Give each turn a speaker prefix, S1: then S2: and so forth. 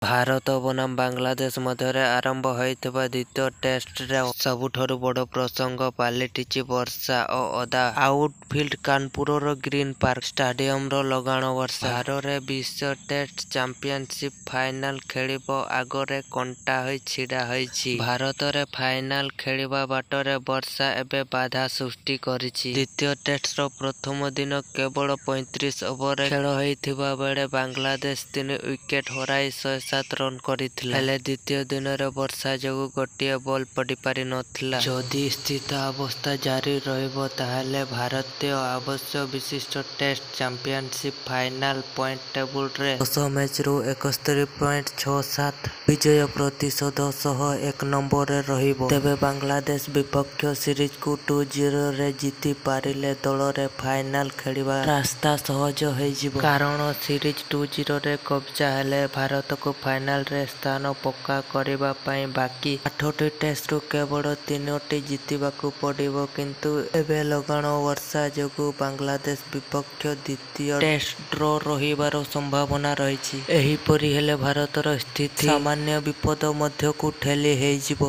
S1: ଭାରତ ବନାମ ବାଂଲାଦେଶ ମଧ୍ୟରେ ଆରମ୍ଭ ହୋଇଥିବା ଦ୍ୱିତୀୟ ଟେଷ୍ଟରେ ସବୁଠାରୁ ବଡ଼ ପ୍ରସଙ୍ଗ ପାଲଟିଛି ବର୍ଷା ଓ ଓଦା ଆଉଟଫିଲ୍ଡ। କାନପୁରର ଗ୍ରୀନ୍ ପାର୍କ ଷ୍ଟାଡିୟମର ଲଗାଣ ବର୍ଷା। ଭାରରେ ବିଶ୍ୱ ଟେଷ୍ଟ ଚାମ୍ପିୟନସିପ୍ ଫାଇନାଲ ଖେଳିବ ଆଗରେ କଣ୍ଟା ହୋଇ ଛିଡ଼ା ହୋଇଛି। ଭାରତରେ ଫାଇନାଲ ଖେଳିବା ବାଟରେ ବର୍ଷା ଏବେ ବାଧା ସୃଷ୍ଟି କରିଛି। ଦ୍ୱିତୀୟ ଟେଷ୍ଟର ପ୍ରଥମ ଦିନ କେବଳ 35 ଓଭରରେ ଖେଳ ହୋଇଥିବା ବେଳେ ବାଂଲାଦେଶ 3 ୱିକେଟ୍ ହରାଇ 107 ରନ୍ କରିଥିଲା। ହେଲେ ଦ୍ୱିତୀୟ ଦିନରେ ବର୍ଷା ଯୋଗୁଁ ଗୋଟିଏ ବଲ୍ ପଡ଼ିପାରିନଥିଲା। ଯଦି ସ୍ଥିତାବସ୍ଥା ଜାରି ରହିବ ତାହେଲେ ଭାରତୀୟ ଆବଶ୍ୟ ବିଶିଷ୍ଟ ଟେଷ୍ଟ ଚାମ୍ପିୟନସିପ୍ ଫାଇନାଲ ପଏଣ୍ଟ ଟେବୁଲରେ 10 ମ୍ୟାଚରୁ 71.67 ବିଜୟ ପ୍ରତିଶତ ସହ 1 ନମ୍ବରରେ ରହିବ। ତେବେ ବାଂଲାଦେଶ ବିପକ୍ଷ ସିରିଜକୁ 2-0ରେ ଜିତି ପାରିଲେ ଦଳରେ ଫାଇନାଲ ଖେଳିବା ରାସ୍ତା ସହଜ ହୋଇଯିବ। କାରଣ ସିରିଜ 2-0ରେ କବ୍ଜା ହେଲେ ଭାରତକୁ ଫାଇନାଲରେ ସ୍ଥାନ ପକ୍କା କରିବା ପାଇଁ ବାକି 8ଟି ଟେଷ୍ଟରୁ କେବଳ 3ଟି ଜିତିବାକୁ ପଡ଼ିବ। କିନ୍ତୁ ଏବେ ଲଗାଣ ବର୍ଷା ଯୋଗୁଁ ବାଂଲାଦେଶ ବିପକ୍ଷ ଦ୍ୱିତୀୟ ଟେଷ୍ଟ ଡ୍ର ରହିବାର ସମ୍ଭାବନା ରହିଛି। ଏହିପରି ହେଲେ ଭାରତର ସ୍ଥିତି ସାମାନ୍ୟ ବିପଦ ମଧ୍ୟକୁ ଠେଲି ହୋଇଯିବ।